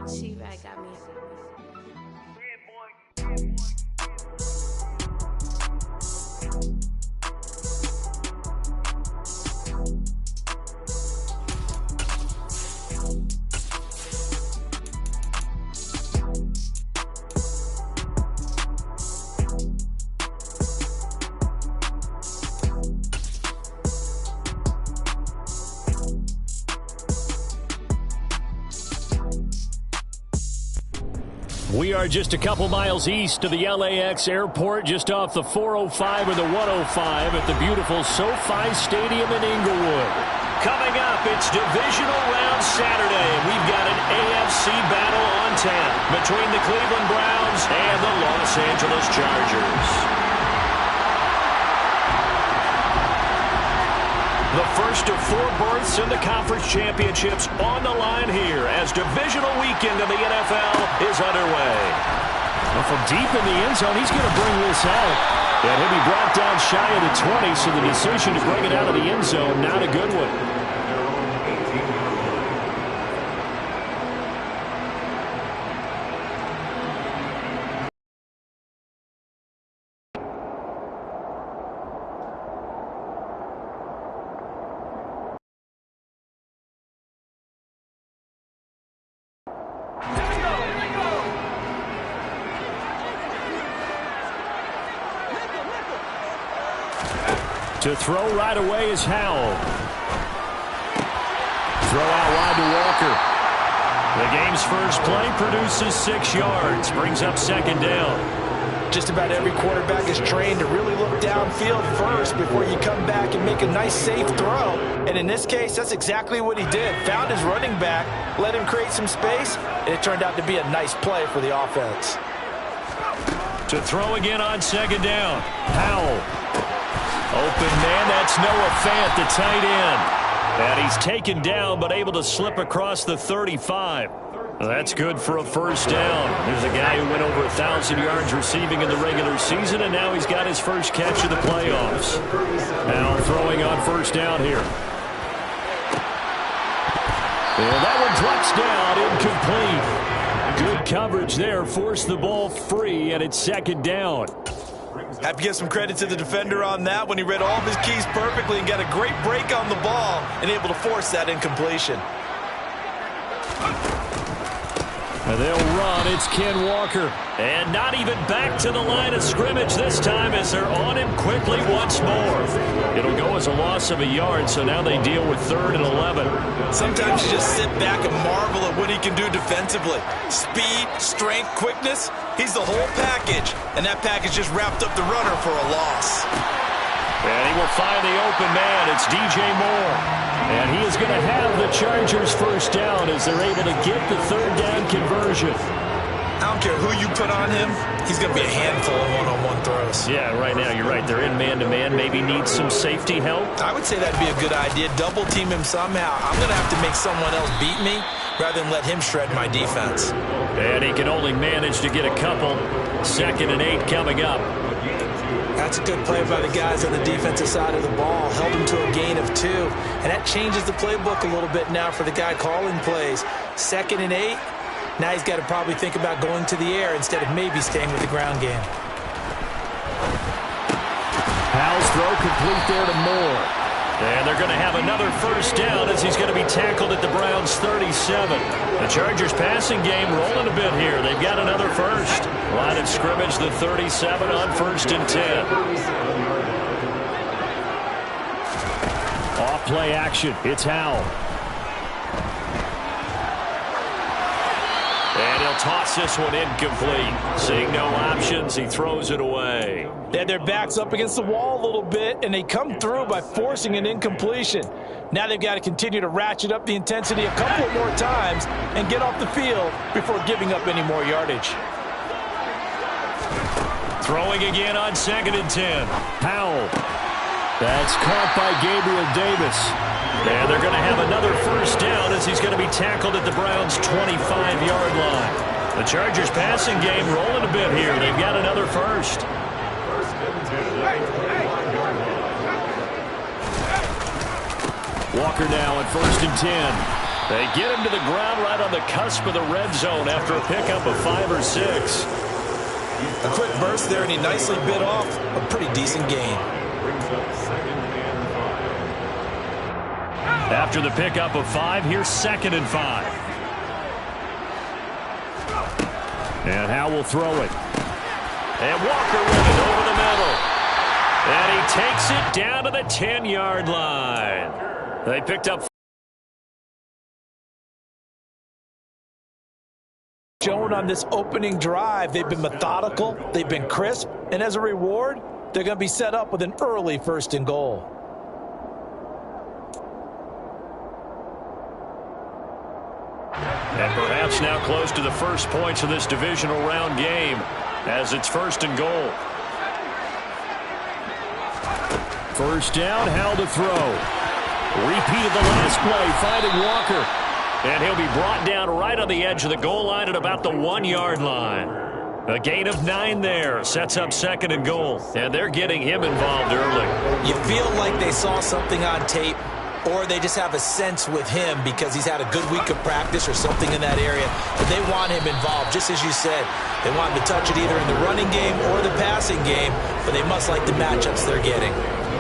She-Bag got me. We are just a couple miles east of the LAX airport, just off the 405 or the 105 at the beautiful SoFi Stadium in Inglewood. Coming up, it's Divisional Round Saturday. We've got an AFC battle on tap between the Cleveland Browns and the Los Angeles Chargers. The first of 4 berths in the conference championships on the line here as divisional weekend in the NFL is underway. Well, from deep in the end zone, he's going to bring this out. And he'll be brought down shy of the 20, so the decision to bring it out of the end zone, not a good one. To throw right away is Howell. Throw out wide to Walker. The game's first play produces 6 yards. Brings up second down. Just about every quarterback is trained to really look downfield first before you come back and make a nice, safe throw. And in this case, that's exactly what he did. Found his running back, let him create some space, and it turned out to be a nice play for the offense. To throw again on second down. Howell. Open man, that's Noah Fant, the tight end. And he's taken down, but able to slip across the 35. That's good for a first down. There's a guy who went over 1,000 yards receiving in the regular season, and now he's got his first catch of the playoffs. Now throwing on first down here. And that one drops down, incomplete. Good coverage there, forced the ball free, and it's second down. Have to give some credit to the defender on that when he read all of his keys perfectly and got a great break on the ball and able to force that incompletion. And they'll run. It's Ken Walker. And not even back to the line of scrimmage this time as they're on him quickly once more. It'll go as a loss of a yard, so now they deal with 3rd and 11. Sometimes you just sit back and marvel at what he can do defensively. Speed, strength, quickness, he's the whole package. And that package just wrapped up the runner for a loss. And he will find the open man. It's DJ Moore. And he is going to have the Chargers first down as they're able to get the 3rd down conversion. I don't care who you put on him, he's going to be a handful of one-on-one throws. Yeah, right now you're right. They're in man-to-man. Maybe need some safety help. I would say that'd be a good idea. Double team him somehow. I'm going to have to make someone else beat me rather than let him shred my defense. And he can only manage to get a couple. 2nd and 8 coming up. That's a good play by the guys on the defensive side of the ball. Held him to a gain of 2. And that changes the playbook a little bit now for the guy calling plays. 2nd and 8. Now he's got to probably think about going to the air instead of maybe staying with the ground game. Howell's throw complete there to Moore. And they're going to have another first down as he's going to be tackled at the Browns' 37. The Chargers passing game rolling a bit here. They've got another first. Line of scrimmage, the 37 on 1st and 10. Off play action. It's Howell. And he'll toss this one incomplete. Seeing no options, he throws it away. They had their backs up against the wall a little bit, and they come through by forcing an incompletion. Now they've got to continue to ratchet up the intensity a couple more times and get off the field before giving up any more yardage. Throwing again on 2nd and 10. Howell. That's caught by Gabriel Davis. And they're going to have another first down as he's going to be tackled at the Browns' 25-yard line. The Chargers passing game rolling a bit here. They've got another first. Walker now at 1st and 10. They get him to the ground right on the cusp of the red zone after a pickup of 5 or 6. A quick burst there, and he nicely bit off a pretty decent gain. After the pickup of 5, here's 2nd and 5. And Howe will throw it. And Walker with it over the middle. And he takes it down to the 10-yard line. They picked up. Shown on this opening drive, they've been methodical, they've been crisp, and as a reward, they're going to be set up with an early 1st and goal. And perhaps now close to the first points of this divisional round game as it's 1st and goal. First down, Howe to throw. Repeated the last play, finding Walker. And he'll be brought down right on the edge of the goal line at about the 1-yard line. A gain of 9 there. Sets up 2nd and goal. And they're getting him involved early. You feel like they saw something on tape, or they just have a sense with him because he's had a good week of practice or something in that area. But they want him involved, just as you said. They want him to touch it either in the running game or the passing game, but they must like the matchups they're getting.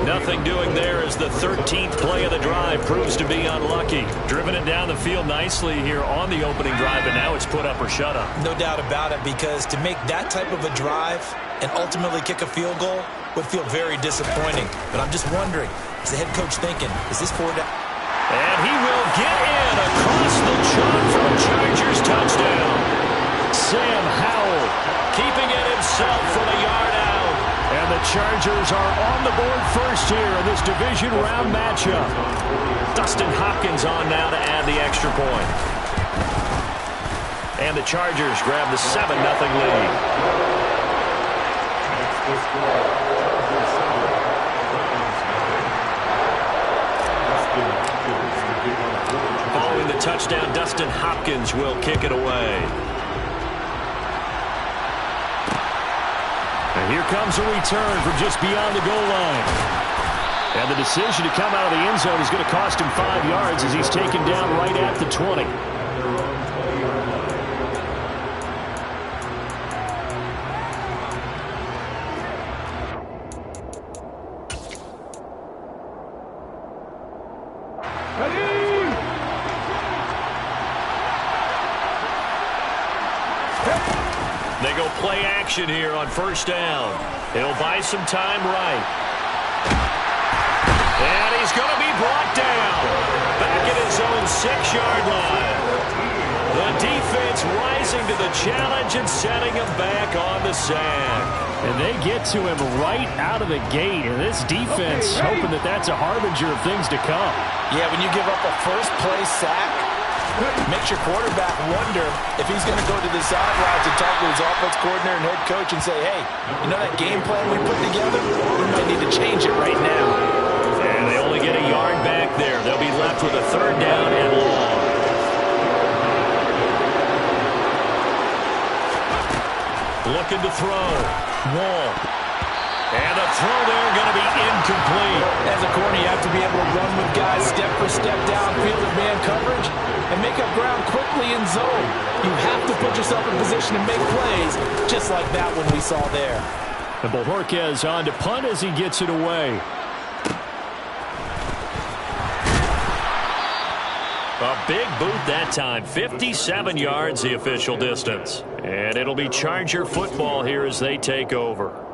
Nothing doing there as the 13th play of the drive proves to be unlucky. Driven it down the field nicely here on the opening drive, and now it's put up or shut up. No doubt about it, because to make that type of a drive and ultimately kick a field goal would feel very disappointing. But I'm just wondering, is the head coach thinking, is this 4 down? And he will get in across the chalk for a Chargers touchdown. Sam Howell keeping it himself for the yard out. And the Chargers are on the board first here in this division round matchup. Dustin Hopkins on now to add the extra point. And the Chargers grab the 7-0 lead. Following the touchdown, Dustin Hopkins will kick it away. And here comes a return from just beyond the goal line. And the decision to come out of the end zone is going to cost him 5 yards as he's taken down right at the 20. They go play action here on 1st down. He'll buy some time right. And he's going to be brought down. Back at his own 6-yard line. The defense rising to the challenge and setting him back on the sack. And they get to him right out of the gate. And this defense hoping that that's a harbinger of things to come. Yeah, when you give up a first-play sack, makes your quarterback wonder if he's going to go to the sidelines and talk to his offense coordinator and head coach and say, hey, you know that game plan we put together? We might need to change it right now. And they only get a yard back there. They'll be left with a 3rd down and long. Looking to throw. Wall. And a throw there going to be incomplete. As a corner, you have to be able to run with guys step for step downfield of man coverage and make up ground quickly in zone. You have to put yourself in position to make plays, just like that one we saw there. And Bojorquez on to punt as he gets it away. A big boot that time. 57 yards the official distance. And it'll be Charger football here as they take over.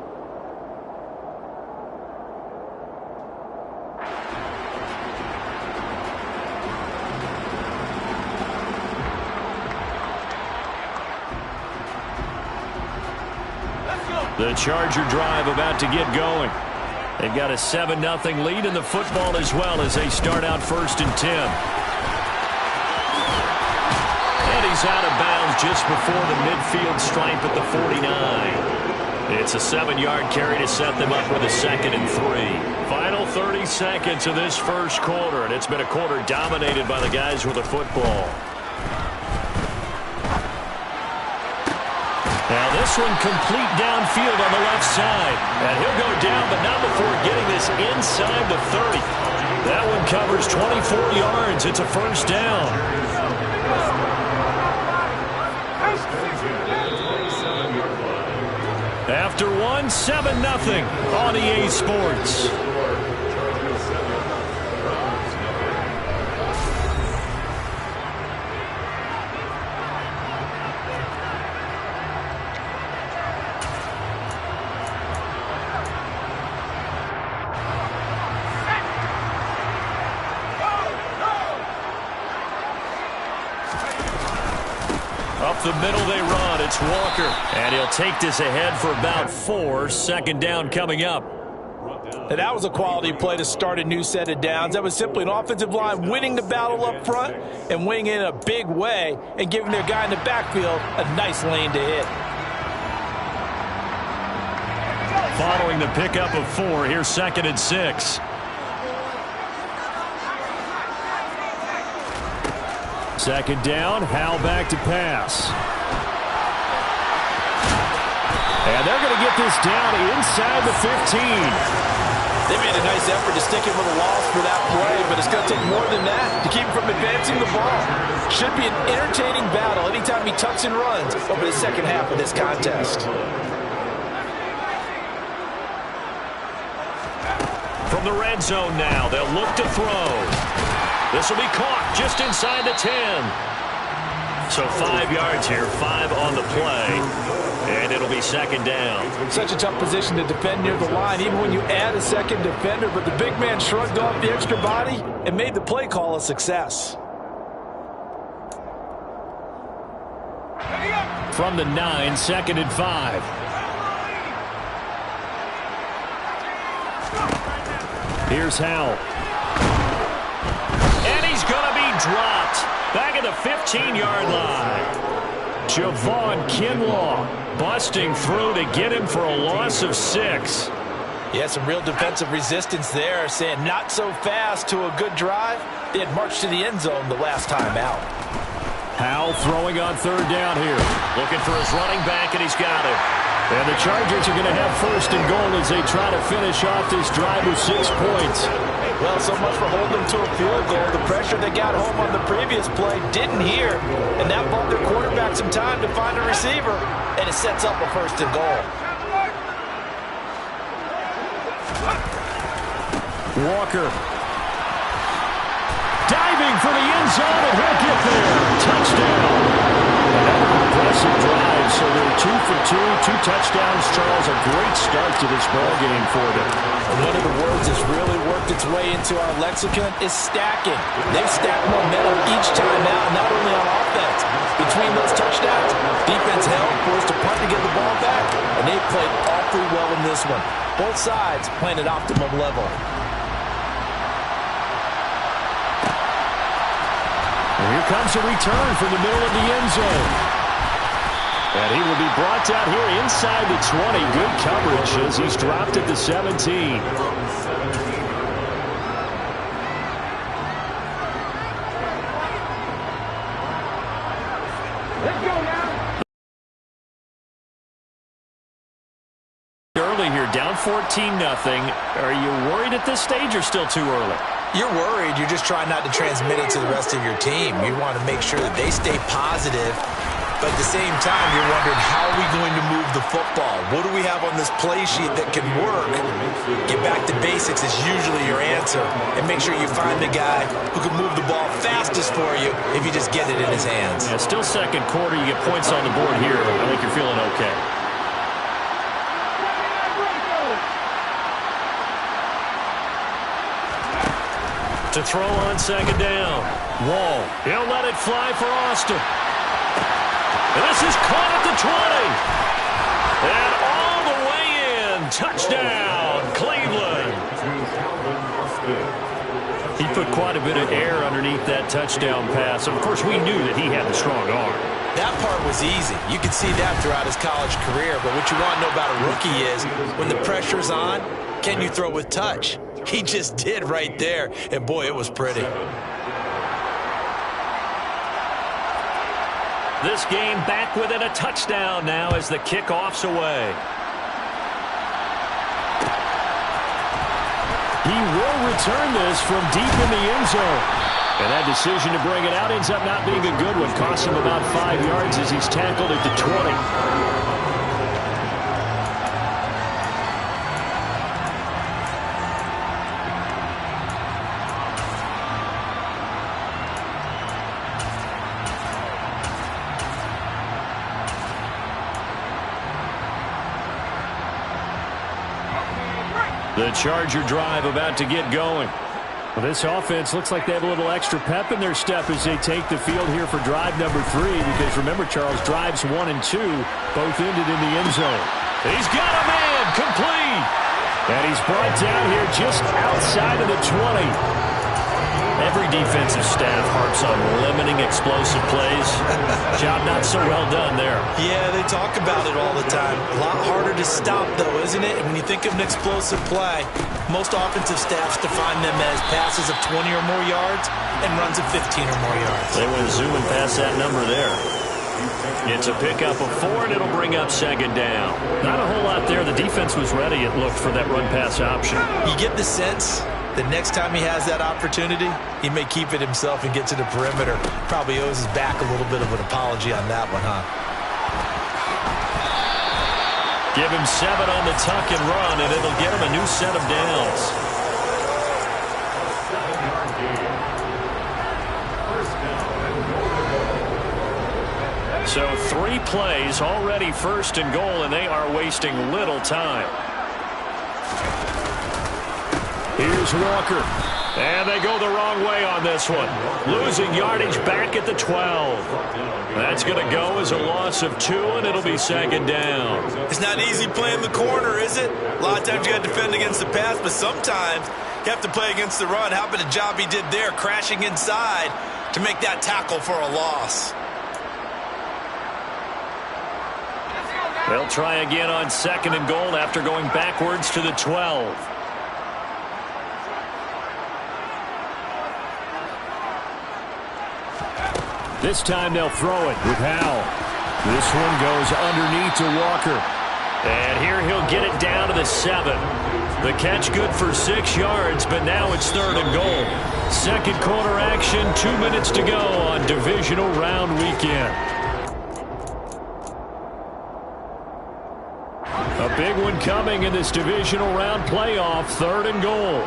The Charger drive about to get going. They've got a 7-0 lead in the football as well as they start out 1st and 10. And he's out of bounds just before the midfield stripe at the 49. It's a 7-yard carry to set them up with a 2nd and 3. Final 30 seconds of this first quarter, and it's been a quarter dominated by the guys with the football. Now this This one complete downfield on the left side. And he'll go down, but not before getting this inside the 30. That one covers 24 yards. It's a first down. After one, 7-0 on EA Sports. Up the middle they run. It's Walker. And he'll take this ahead for about 4. Second down coming up. Now that was a quality play to start a new set of downs. That was simply an offensive line winning the battle up front and winning in a big way and giving their guy in the backfield a nice lane to hit. Following the pickup of 4, here's 2nd and 6. Second down, Howell back to pass. And they're going to get this down inside the 15. They made a nice effort to stick him with a loss for that play, but it's going to take more than that to keep him from advancing the ball. Should be an entertaining battle anytime he tucks and runs over the second half of this contest. From the red zone now, they'll look to throw. This will be caught just inside the 10. So 5 yards here, 5 on the play. And it'll be second down. Such a tough position to defend near the line, even when you add a second defender. But the big man shrugged off the extra body and made the play call a success. From the 9, 2nd and 5. Here's Howell. And he's going to be dropped back at the 15-yard line. Javon Kinlaw busting through to get him for a loss of 6. Yeah, some real defensive resistance there, saying not so fast to a good drive. They had marched to the end zone the last time out. Howell throwing on 3rd down here. Looking for his running back, and he's got him. And the Chargers are going to have 1st and goal as they try to finish off this drive with 6 points. Well, so much for holding them to a field goal. The pressure they got home on the previous play didn't hear, and that bought their quarterback some time to find a receiver, and it sets up a 1st and goal. Walker. Diving for the end zone, and he'll get there. Touchdown. Another impressive drive, so they're 2 for 2, 2 touchdowns. Charles, a great start to this ball game for them. One of the words that's really worked its way into our lexicon is stacking. They've stacked momentum each time out, not only on offense. Between those touchdowns, defense held, forced to punt to get the ball back, and they played awfully well in this one. Both sides playing at optimum level. And here comes a return from the middle of the end zone. And he will be brought down here inside the 20. Good coverage as he's dropped at the 17. Let's go now. Early here, down 14-0. Are you worried at this stage or still too early? You're worried. You're just trying not to transmit it to the rest of your team. You want to make sure that they stay positive. But at the same time, you're wondering, how are we going to move the football? What do we have on this play sheet that can work? Get back to basics is usually your answer. And make sure you find the guy who can move the ball fastest for you if you just get it in his hands. Yeah, still second quarter. You get points on the board here. I think you're feeling okay. To throw on second down. Wall. He'll let it fly for Austin. And this is caught at the 20. And all the way in. Touchdown, Cleveland. He put quite a bit of air underneath that touchdown pass. Of course, we knew that he had the strong arm. That part was easy. You could see that throughout his college career. But what you want to know about a rookie is when the pressure's on, can you throw with touch? He just did right there. And, boy, it was pretty. This game back within a touchdown now as the kickoff's away. He will return this from deep in the end zone. And that decision to bring it out ends up not being a good one. Costs him about 5 yards as he's tackled at the 20. The Charger drive about to get going. Well, this offense looks like they have a little extra pep in their step as they take the field here for drive number 3. Because remember, Charles, drives 1 and 2 both ended in the end zone. He's got a man complete. And he's brought down here just outside of the 20. Every defensive staff harps on limiting explosive plays. Job not so well done there. Yeah, they talk about it all the time. A lot harder to stop, though, isn't it? When you think of an explosive play, most offensive staffs define them as passes of 20 or more yards and runs of 15 or more yards. They went zooming past that number there. It's a pickup of 4, and it'll bring up second down. Not a whole lot there. The defense was ready, it looked, for that run-pass option. You get the sense the next time he has that opportunity, he may keep it himself and get to the perimeter. Probably owes his back a little bit of an apology on that one, huh? Give him 7 on the tuck and run, and it'll get him a new set of downs. So 3 plays, already first and goal, and they are wasting little time. Here's Walker. And they go the wrong way on this one. Losing yardage back at the 12. That's going to go as a loss of 2, and it'll be second down. It's not easy playing the corner, is it? A lot of times you got to defend against the pass, but sometimes you have to play against the run. How about the job he did there, crashing inside to make that tackle for a loss? They'll try again on second and goal after going backwards to the 12. This time they'll throw it with Howell. This one goes underneath to Walker. And here he'll get it down to the 7. The catch good for 6 yards, but now it's third and goal. Second quarter action, 2 minutes to go on divisional round weekend. A big one coming in this divisional round playoff, third and goal.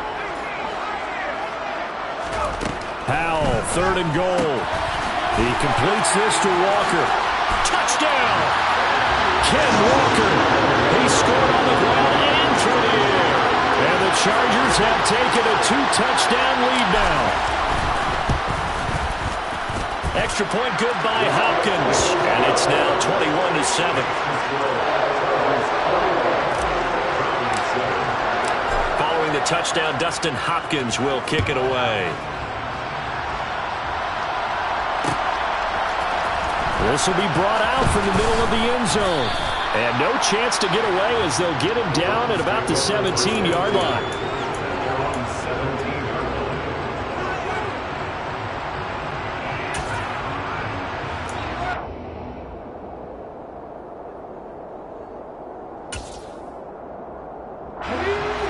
Howell, third and goal. He completes this to Walker. Touchdown! Ken Walker. He scored on the ground and through the air. And the Chargers have taken a 2-touchdown lead now. Extra point good by Hopkins. And it's now 21-7. Following the touchdown, Dustin Hopkins will kick it away. This will be brought out from the middle of the end zone. And no chance to get away as they'll get him down at about the 17-yard line.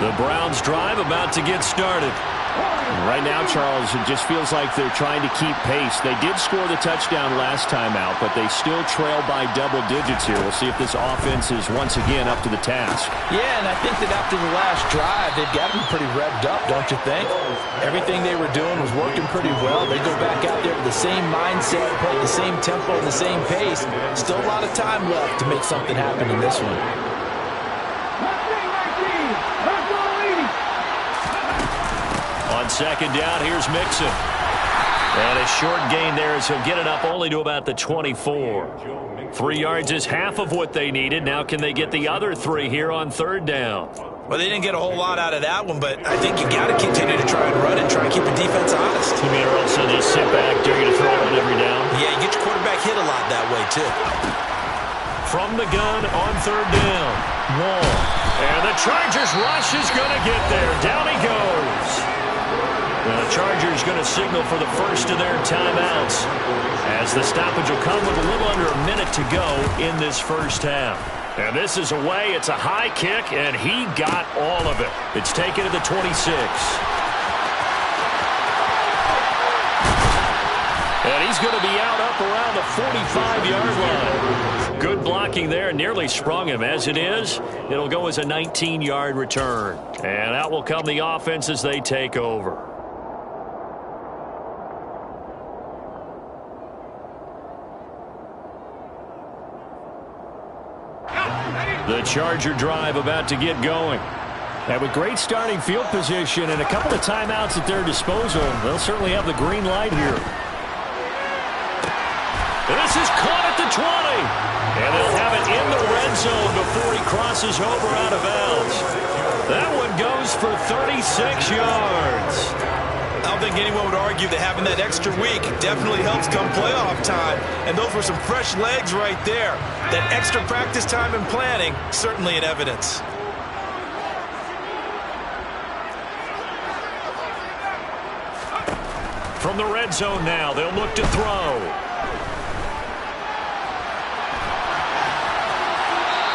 The Browns drive about to get started. Right now, Charles, it just feels like they're trying to keep pace. They did score the touchdown last time out, but they still trail by double digits here. We'll see if this offense is once again up to the task. Yeah, and I think that after the last drive, they've got them pretty revved up, don't you think? Everything they were doing was working pretty well. They go back out there with the same mindset, play the same tempo, and the same pace. Still a lot of time left to make something happen in this one. On second down, here's Mixon. And a short gain there as he'll get it up only to about the 24. 3 yards is half of what they needed. Now can they get the other 3 here on third down? Well, they didn't get a whole lot out of that one, but I think you got to continue to try and run and try and keep the defense honest. You mean or else they just sit back, dare you to throw it on every down? Yeah, you get your quarterback hit a lot that way, too. From the gun on third down. Wall. And the Chargers rush is going to get there. Down he goes. The Chargers Chargers going to signal for the first of their timeouts, as the stoppage will come with a little under a minute to go in this first half. And this is away. It's a high kick, and he got all of it. It's taken to the 26. And he's going to be out up around the 45-yard line. Good blocking there. Nearly sprung him. As it is, it'll go as a 19-yard return. And out will come the offense as they take over. The Charger drive about to get going. And with great starting field position and a couple of timeouts at their disposal, they'll certainly have the green light here. This is caught at the 20. And they'll have it in the red zone before he crosses over out of bounds. That one goes for 36 yards. I don't think anyone would argue that having that extra week definitely helps come playoff time. And those were some fresh legs right there. That extra practice time and planning, certainly in evidence. From the red zone now, they'll look to throw.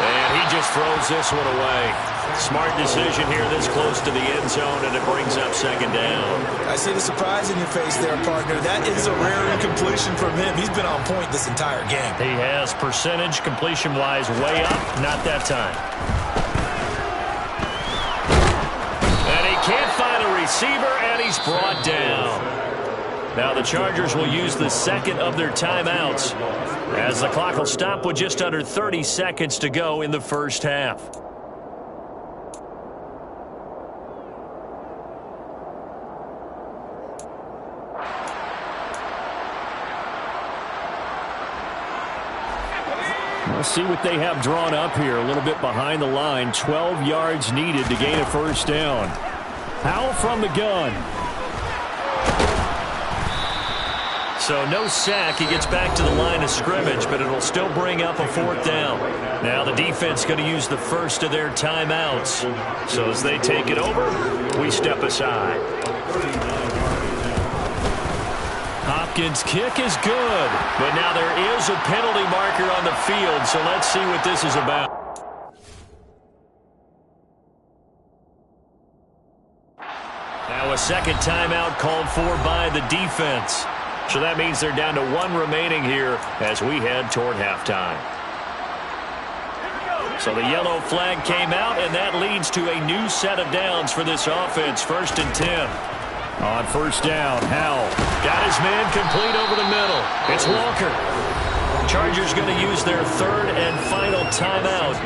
And he just throws this one away. Smart decision here this close to the end zone, and it brings up second down. I see the surprise in your face there, partner. That is a rare incompletion from him. He's been on point this entire game. He has percentage completion-wise way up. Not that time. And he can't find a receiver, and he's brought down. Now the Chargers will use the second of their timeouts, as the clock will stop with just under 30 seconds to go in the first half. Let's see what they have drawn up here. A little bit behind the line. 12 yards needed to gain a first down. Powell from the gun. So no sack. He gets back to the line of scrimmage, but it'll still bring up a fourth down. Now the defense going to use the first of their timeouts. So as they take it over, we step aside. Hopkins' kick is good, but now there is a penalty marker on the field, so let's see what this is about. Now a second timeout called for by the defense. So that means they're down to one remaining here as we head toward halftime. So the yellow flag came out, and that leads to a new set of downs for this offense. 1st and 10. On first down, Howell got his man complete over the middle. It's Walker. Chargers going to use their third and final timeout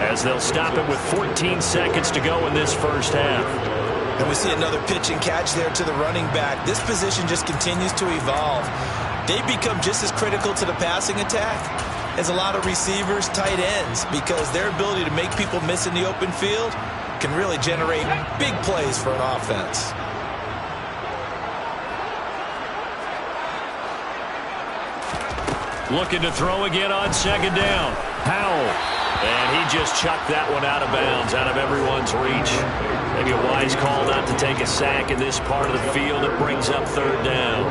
as they'll stop it with 14 seconds to go in this first half. And we see another pitch and catch there to the running back. This position just continues to evolve. They become just as critical to the passing attack as a lot of receivers, tight ends, because their ability to make people miss in the open field can really generate big plays for an offense. Looking to throw again on second down. Powell. And he just chucked that one out of bounds, out of everyone's reach. Maybe a wise call not to take a sack in this part of the field. It brings up third down.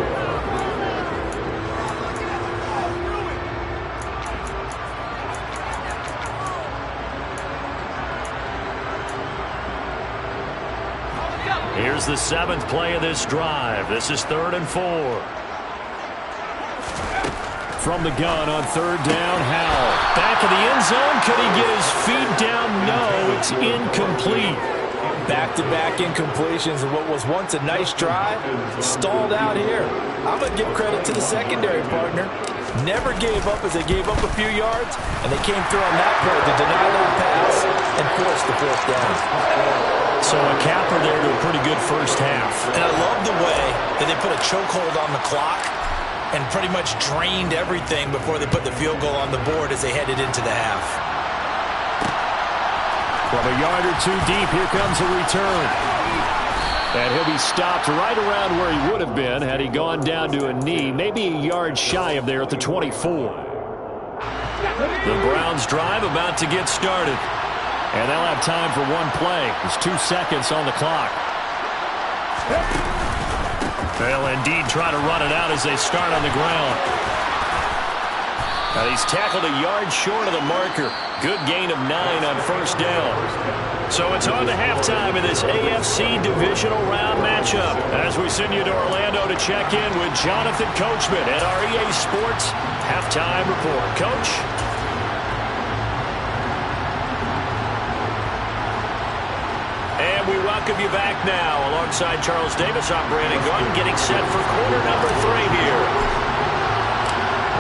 Here's the 7th play of this drive. This is 3rd and 4. From the gun on third down, Howell. Back in the end zone. Could he get his feet down? No, it's incomplete. Back-to-back incompletions of what was once a nice drive, stalled out here. I'm going to give credit to the secondary, partner. Never gave up as they gave up a few yards, and they came through on that play to deny that pass and force the fourth down. So a capper there to a pretty good first half. And I love the way that they put a chokehold on the clock and pretty much drained everything before they put the field goal on the board as they headed into the half. From a yard or two deep, here comes a return. And he'll be stopped right around where he would have been had he gone down to a knee, maybe a yard shy of there at the 24. The Browns drive about to get started. And they'll have time for one play. There's 2 seconds on the clock. They'll indeed try to run it out as they start on the ground. Now he's tackled a yard short of the marker. Good gain of 9 on first down. So it's on to halftime in this AFC divisional round matchup as we send you to Orlando to check in with Jonathan Coachman at our EA Sports Halftime Report. Coach? And we welcome you back now. Alongside Charles Davis, I'm Brandon Gordon, getting set for quarter number 3 here.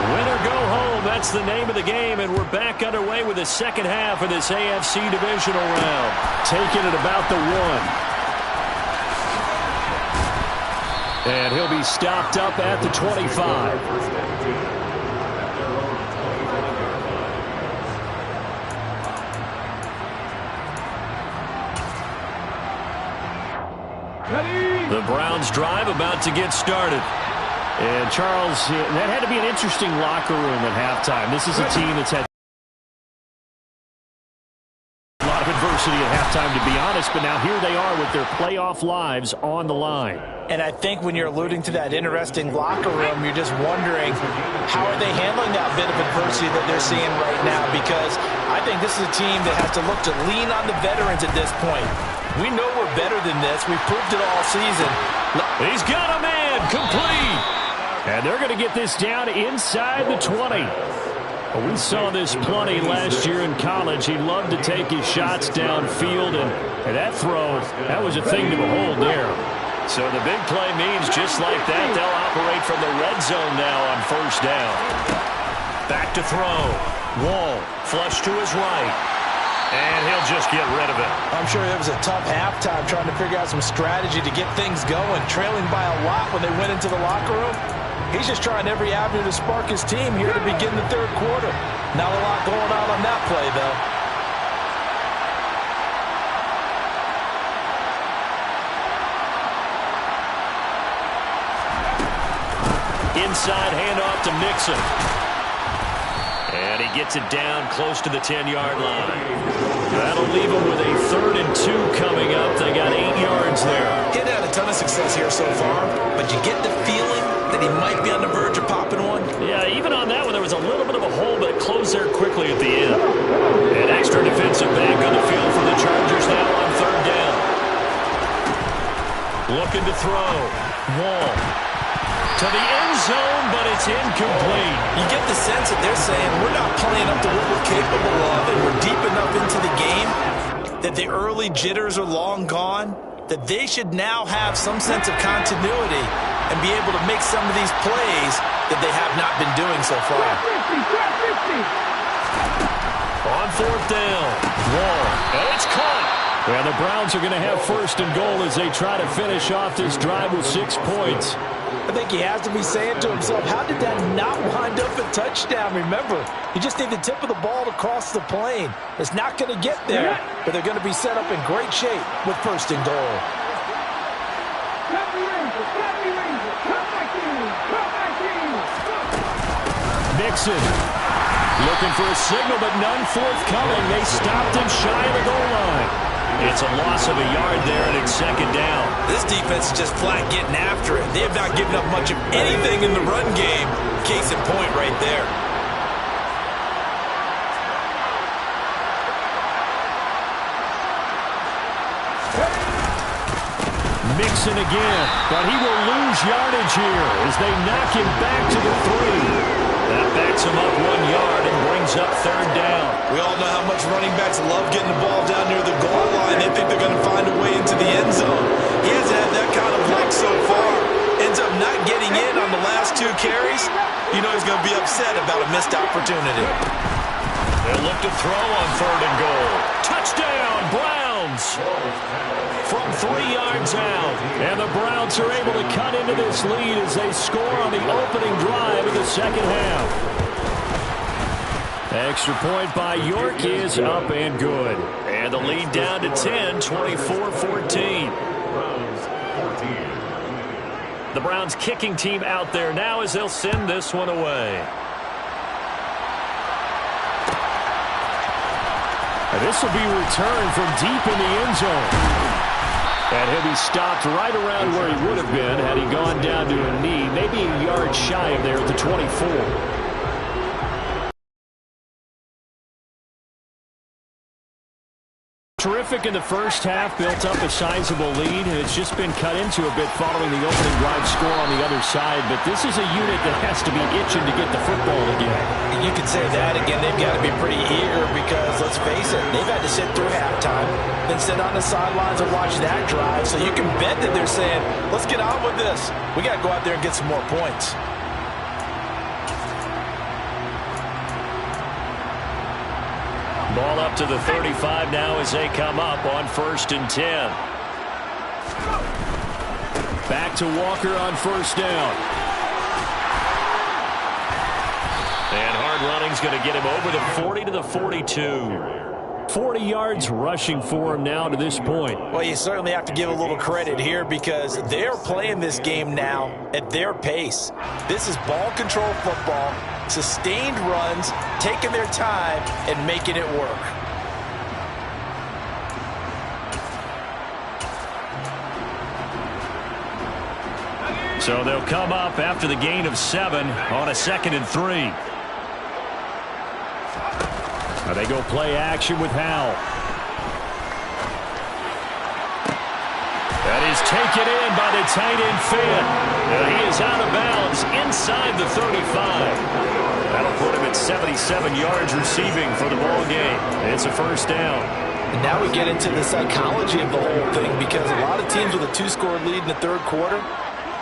Win or go home, that's the name of the game, and we're back underway with the second half of this AFC divisional round. Taking it about the 1. And he'll be stopped up at the 25. The Browns drive about to get started. And Charles, that had to be an interesting locker room at halftime. This is a team that's had a lot of adversity at halftime, to be honest, but now here they are with their playoff lives on the line. And I think when you're alluding to that interesting locker room, you're just wondering how are they handling that bit of adversity that they're seeing right now, because I think this is a team that has to look to lean on the veterans at this point. We know we're better than this. We've proved it all season. He's got a man complete. And they're going to get this down inside the 20. Well, we saw this plenty last year in college. He loved to take his shots downfield, and that throw, that was a thing to behold there. So the big play means just like that, they'll operate from the red zone now on first down. Back to throw. Wall, flush to his right. And he'll just get rid of it. I'm sure it was a tough halftime trying to figure out some strategy to get things going. Trailing by a lot when they went into the locker room. He's just trying every avenue to spark his team here to begin the third quarter. Not a lot going on that play, though. Inside handoff to Mixon. And he gets it down close to the 10-yard line. That'll leave him with a 3rd and 2 coming up. They got 8 yards there. He's had a ton of success here so far, but you get the feeling that he might be on the verge of popping one. Yeah, even on that one, there was a little bit of a hole, but it closed there quickly at the end. An extra defensive back on the field for the Chargers now on 3rd down. Looking to throw. Wall. To the end zone, but it's incomplete. You get the sense that they're saying we're not playing up to what we're capable of, and we're deep enough into the game that the early jitters are long gone, that they should now have some sense of continuity and be able to make some of these plays that they have not been doing so far. On 4th down. Wall. And it's caught. Well, the Browns are going to have 1st and goal as they try to finish off this drive with 6 points. I think he has to be saying to himself, how did that not wind up a touchdown? Remember, you just need the tip of the ball to cross the plane. It's not going to get there, but they're going to be set up in great shape with 1st and goal. Mixon looking for a signal, but none forthcoming. They stopped him shy of the goal line. It's a loss of a yard there, and it's 2nd down. This defense is just flat getting after it. They have not given up much of anything in the run game. Case in point right there. Mixon again, but he will lose yardage here as they knock him back to the 3. That backs him up 1 yard and brings up 3rd down. We all know how much running backs love getting the ball down near the goal line. They think they're going to find a way into the end zone. He hasn't had that kind of luck so far. Ends up not getting in on the last 2 carries. You know he's going to be upset about a missed opportunity. They'll look to throw on 3rd and goal. Touchdown, Browns! From 3 yards out. And the Browns are able to cut into this lead as they score on the opening drive of the second half. Extra point by York is up and good. And the lead down to 10, 24-14. The Browns kicking team out there now as they'll send this one away. And this will be returned from deep in the end zone. And he'll be stopped right around where he would have been had he gone down to a knee, maybe a yard shy of there at the 24. Terrific in the first half, built up a sizable lead, and it's just been cut into a bit following the opening drive score on the other side. But this is a unit that has to be itching to get the football again. You can say that again. They've got to be pretty eager because, let's face it, they've had to sit through halftime, then sit on the sidelines and watch that drive. So you can bet that they're saying, let's get on with this. We got to go out there and get some more points. Ball up to the 35 now as they come up on 1st and 10. Back to Walker on 1st down. And hard running's going to get him over the 40 to the 42. 40 yards rushing for him now to this point. Well, you certainly have to give a little credit here because they're playing this game now at their pace. This is ball control football, sustained runs, taking their time and making it work. So they'll come up after the gain of 7 on a 2nd and 3. They go play action with Howell. That is taken in by the tight end Finn. And he is out of bounds inside the 35. That'll put him at 77 yards receiving for the ball game. It's a 1st down. And now we get into the psychology of the whole thing because a lot of teams with a 2-score lead in the 3rd quarter,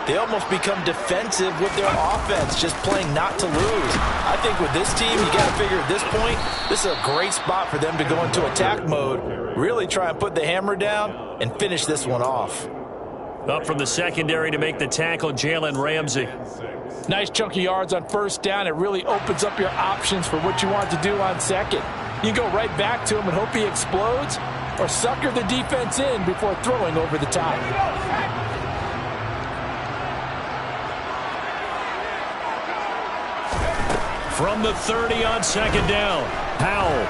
they almost become defensive with their offense, just playing not to lose. I think with this team, you got to figure at this point, this is a great spot for them to go into attack mode, really try and put the hammer down and finish this one off. Up from the secondary to make the tackle, Jalen Ramsey. Nice chunk of yards on 1st down. It really opens up your options for what you want to do on 2nd. You can go right back to him and hope he explodes or sucker the defense in before throwing over the top. From the 30 on 2nd down, Howell.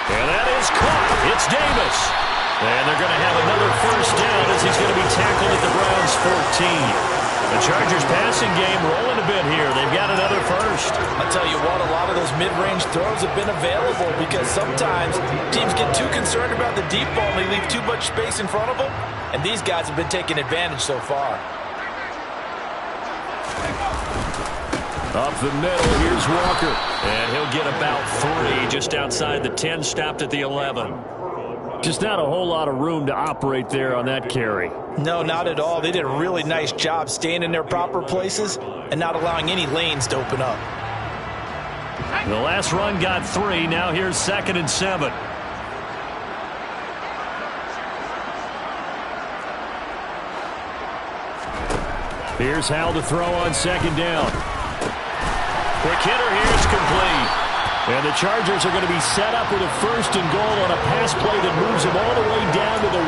And that is caught. It's Davis. And they're going to have another 1st down as he's going to be tackled at the Browns' 14. The Chargers passing game rolling a bit here. They've got another 1st. I'll tell you what, a lot of those mid-range throws have been available because sometimes teams get too concerned about the deep ball and they leave too much space in front of them. And these guys have been taking advantage so far. Up the middle, here's Walker. And he'll get about 3 just outside the 10, stopped at the 11. Just not a whole lot of room to operate there on that carry. No, not at all. They did a really nice job staying in their proper places and not allowing any lanes to open up. The last run got 3. Now here's 2nd and 7. Here's Howell to throw on 2nd down. Quick hitter here is complete. And the Chargers are going to be set up with a 1st and goal on a pass play that moves them all the way down to the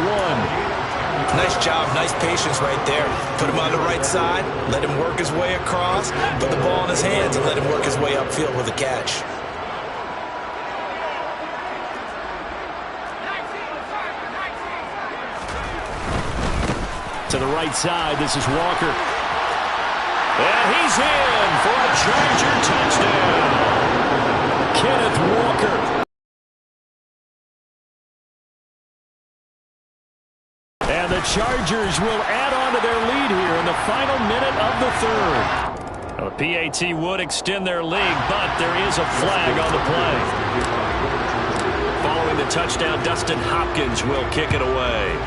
1. Nice job, nice patience right there. Put him on the right side, let him work his way across, put the ball in his hands, and let him work his way upfield with a catch. To the right side, this is Walker. And he's in for a Charger touchdown. Kenneth Walker. And the Chargers will add on to their lead here in the final minute of the 3rd. Well, the PAT would extend their lead, but there is a flag on the play. Following the touchdown, Dustin Hopkins will kick it away.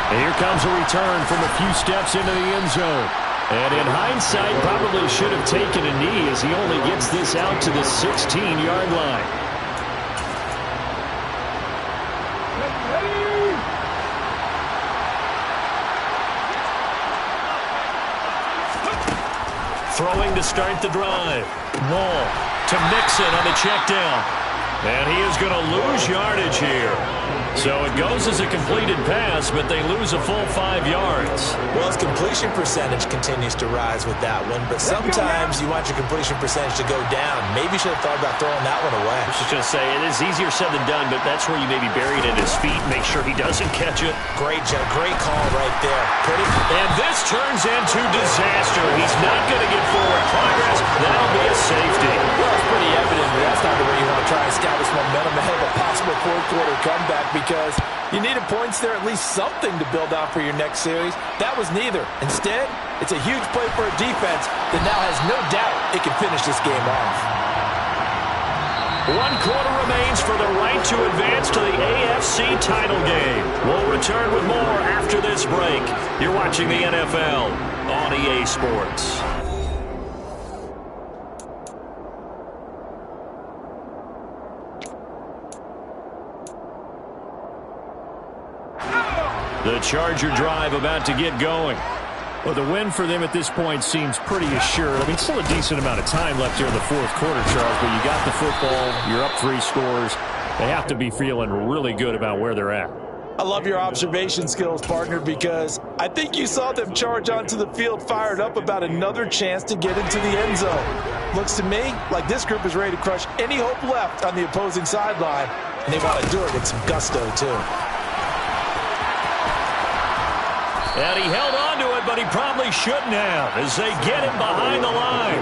And here comes a return from a few steps into the end zone. And in hindsight, probably should have taken a knee as he only gets this out to the 16-yard line. Throwing to start the drive. Wall to Mixon on the check down. And he is going to lose yardage here. So it goes as a completed pass, but they lose a full 5 yards. Well, his completion percentage continues to rise with that one, but sometimes you want your completion percentage to go down. Maybe you should have thought about throwing that one away. I was just going to say, it is easier said than done, but that's where you maybe bury it at his feet, make sure he doesn't catch it. Great call right there. And this turns into disaster. He's not going to get forward progress. That'll be a safety. Well, it's pretty evident that that's not the way you want to try and establish momentum ahead of a possible fourth-quarter comeback, because you needed points there, at least something to build on for your next series. That was neither. Instead, it's a huge play for a defense that now has no doubt it can finish this game off. 1 quarter remains for the right to advance to the AFC title game. We'll return with more after this break. You're watching the NFL on EA Sports. The Charger drive about to get going. Well, the win for them at this point seems pretty assured. I mean, still a decent amount of time left here in the fourth quarter, Charles, but you got the football, you're up 3 scores. They have to be feeling really good about where they're at. I love your observation skills, partner, because I think you saw them charge onto the field fired up about another chance to get into the end zone. Looks to me like this group is ready to crush any hope left on the opposing sideline, and they want to do it with some gusto, too. And he held on to it, but he probably shouldn't have as they get him behind the line.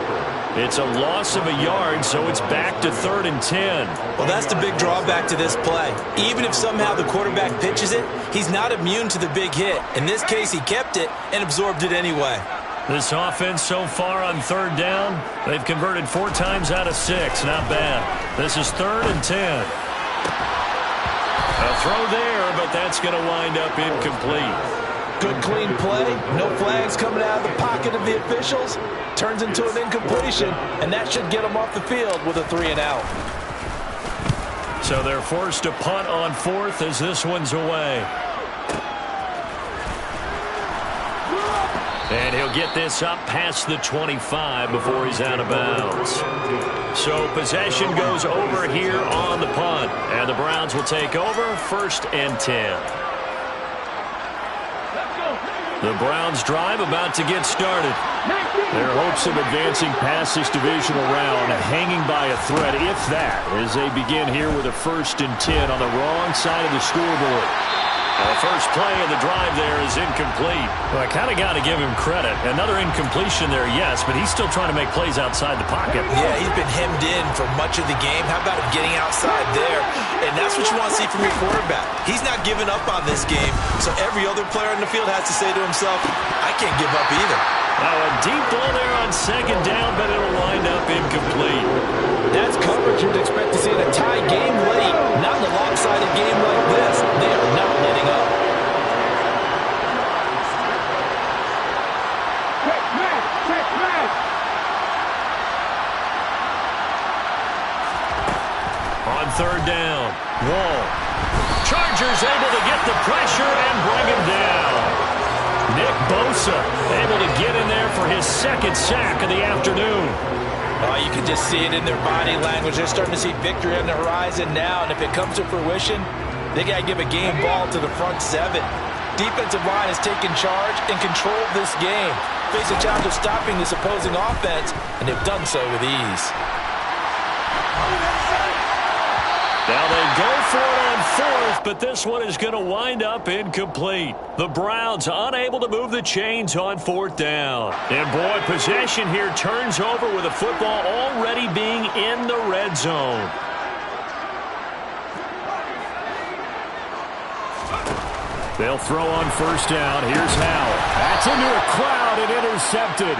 It's a loss of a yard, so it's back to 3rd and 10. Well, that's the big drawback to this play. Even if somehow the quarterback pitches it, he's not immune to the big hit. In this case, he kept it and absorbed it anyway. This offense so far on 3rd down, they've converted 4 times out of 6. Not bad. This is 3rd and 10. A throw there, but that's going to wind up incomplete. Good, clean play. No flags coming out of the pocket of the officials. Turns into an incompletion, and that should get them off the field with a 3-and-out. So they're forced to punt on 4th as this one's away. And he'll get this up past the 25 before he's out of bounds. So possession goes over here on the punt, and the Browns will take over 1st and 10. The Browns drive about to get started. Their hopes of advancing past this divisional round hanging by a thread, if that, as they begin here with a 1st and 10 on the wrong side of the scoreboard. The first play of the drive there is incomplete. Well, I kind of got to give him credit. Another incompletion there, yes, but he's still trying to make plays outside the pocket. Yeah, he's been hemmed in for much of the game. How about him getting outside there? And that's what you want to see from your quarterback. He's not giving up on this game, so every other player in the field has to say to himself, I can't give up either. Now a deep ball there on 2nd down, but it'll wind up incomplete. That's coverage you'd expect to see in a tie game late. Not in a lopsided game like this. They are not letting up. On 3rd down, Wall. Chargers able to get the pressure and bring him down. Nick Bosa able to get in there for his 2nd sack of the afternoon. Oh, you can just see it in their body language. They're starting to see victory on the horizon now, and if it comes to fruition, they got to give a game ball to the front 7. Defensive line has taken charge and controlled this game. Face a challenge of stopping this opposing offense, and they've done so with ease. Now they go for it on 4th, but this one is going to wind up incomplete. The Browns unable to move the chains on 4th down. And boy, possession here turns over with the football already being in the red zone. They'll throw on 1st down. Here's Howell. That's into a crowd and intercepted.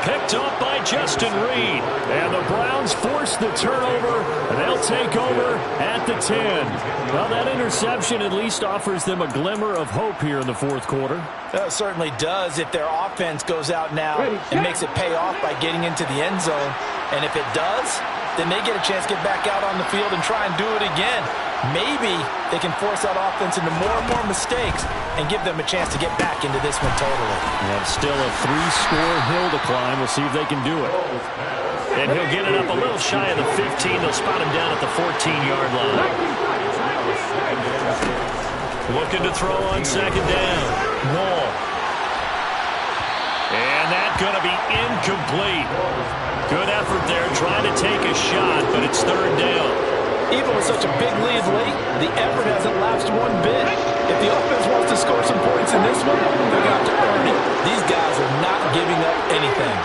Picked up by Justin Reed. And the Browns force the turnover, and they'll take over at the 10. Well, that interception at least offers them a glimmer of hope here in the fourth quarter. It certainly does if their offense goes out now and makes it pay off by getting into the end zone. And if it does, then they get a chance to get back out on the field and try and do it again. Maybe they can force that offense into more and more mistakes and give them a chance to get back into this one totally. And still a 3-score hill to climb. We'll see if they can do it. And he'll get it up a little shy of the 15. They'll spot him down at the 14-yard line. Looking to throw on second down. Wall. And that's going to be incomplete. Good effort there trying to take a shot, but it's third down. Even with such a big lead late, the effort hasn't lapsed one bit. If the offense wants to score some points in this one, they're going to have to earn it. These guys are not giving up anything.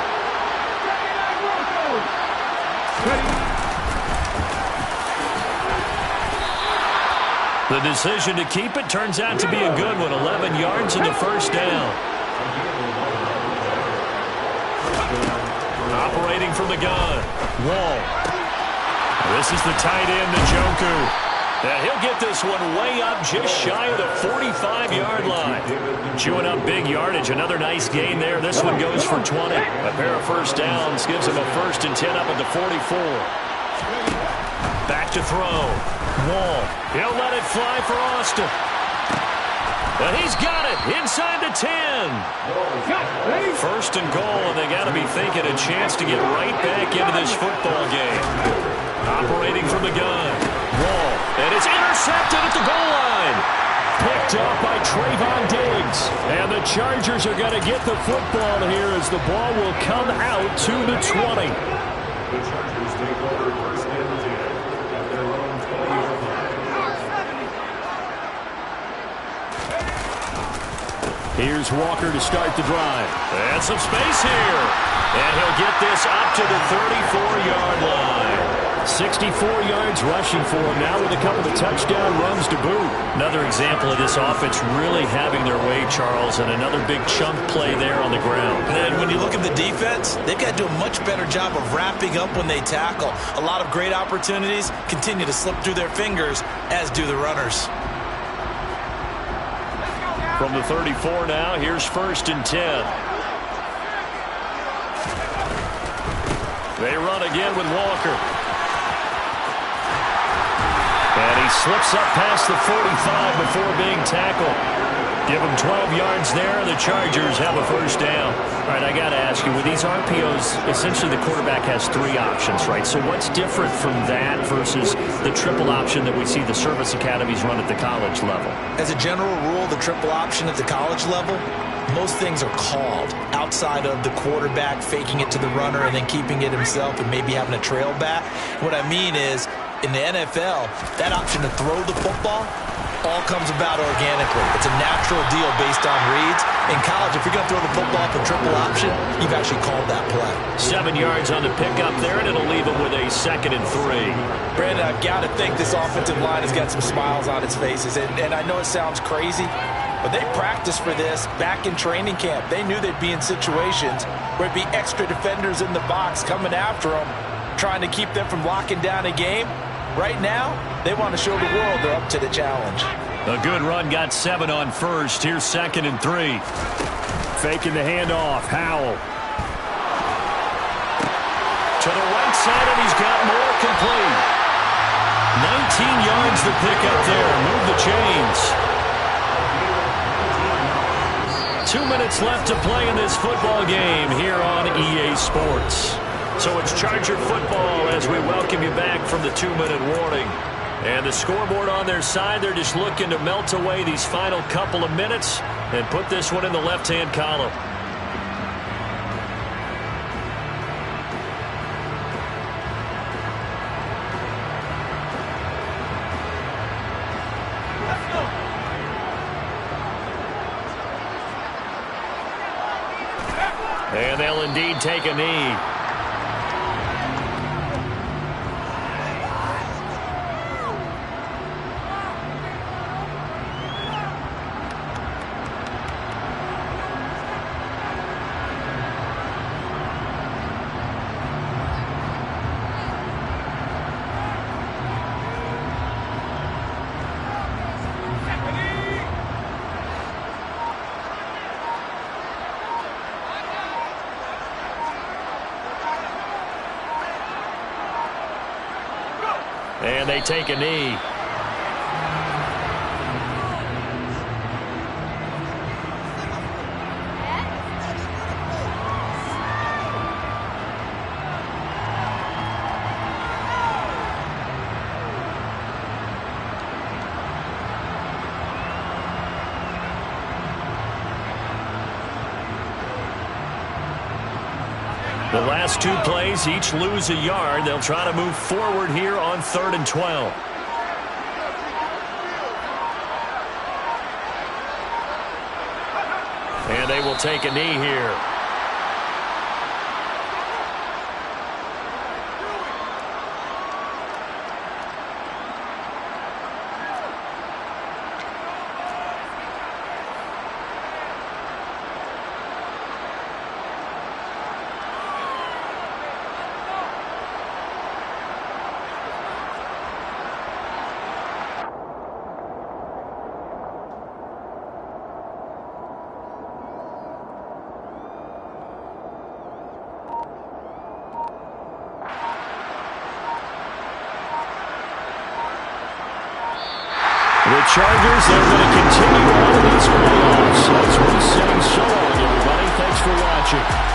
The decision to keep it turns out to be a good one. 11 yards and the first down. Operating from the gun. Wall. This is the tight end, Njoku. And he'll get this one way up just shy of the 45-yard line. Chewing up big yardage. Another nice gain there. This one goes for 20. A pair of first downs gives him a 1st and 10 up at the 44. Back to throw. Wall. He'll let it fly for Austin. And he's got it inside the 10. 1st and goal, and they got to be thinking a chance to get right back into this football game. Operating from the gun. Wall. And it's intercepted at the goal line. Picked up by Trayvon Diggs. And the Chargers are going to get the football here as the ball will come out to the 20. The Chargers take over 1st and 10 at their own 20-yard line. Here's Walker to start the drive. And some space here. And he'll get this up to the 34-yard line. 64 yards rushing for him now with a couple of touchdown runs to boot. Another example of this offense really having their way, Charles, and another big chunk play there on the ground. And then when you look at the defense, they've got to do a much better job of wrapping up when they tackle. A lot of great opportunities continue to slip through their fingers, as do the runners. From the 34 now, here's 1st and 10. They run again with Walker. And he slips up past the 45 before being tackled. Give him 12 yards there, and the Chargers have a 1st down. All right, I got to ask you, with these RPOs, essentially the quarterback has 3 options, right? So what's different from that versus the triple option that we see the service academies run at the college level? As a general rule, the triple option at the college level, most things are called outside of the quarterback faking it to the runner and then keeping it himself and maybe having a trail back. What I mean is, in the NFL, that option to throw the football all comes about organically. It's a natural deal based on reads. In college, if you're going to throw the football up a triple option, you've actually called that play. 7 yards on the pickup there, and it'll leave him with a 2nd and 3. Brandon, I've got to think this offensive line has got some smiles on its faces. And I know it sounds crazy, but they practiced for this back in training camp. They knew they'd be in situations where it'd be extra defenders in the box coming after them, trying to keep them from locking down a game. Right now, they want to show the world they're up to the challenge. A good run, got 7 on 1st. Here's 2nd and 3. Faking the handoff. Howell. To the right side, and he's got more complete. 19 yards to pick up there. Move the chains. 2 minutes left to play in this football game here on EA Sports. So it's Charger football as we welcome you back from the 2-minute warning. And the scoreboard on their side, they're just looking to melt away these final couple of minutes and put this one in the left-hand column. And they'll indeed take a knee. And they take a knee. The last two plays each lose a yard. They'll try to move forward here on 3rd and 12. And they will take a knee here. The Chargers are going to continue on in these playoffs. As we say so long, everybody. Thanks for watching.